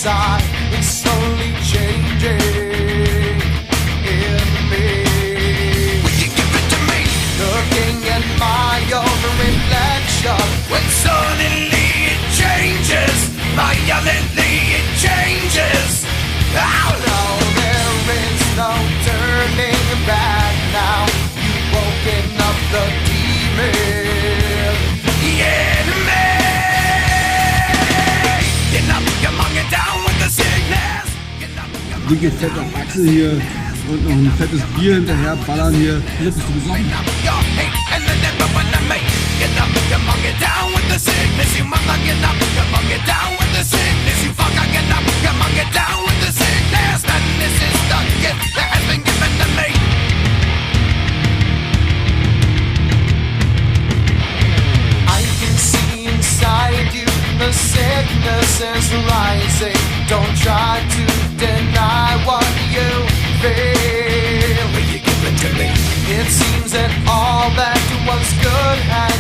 inside is slowly changing in me. Will you give it to me? Looking at my own reflection, when suddenly it changes, violently it changes. Oh no, there is no turning back now. You've woken up the demon, the enemy. Get up, come on, get down with the sickness. Wie geht fett auf Achse hier und noch ein fettes Bier hinterher ballern hier. Bist du besoffen? The sickness is rising. Don't try to deny what you feel. Will you give it to me? It seems that all that was good has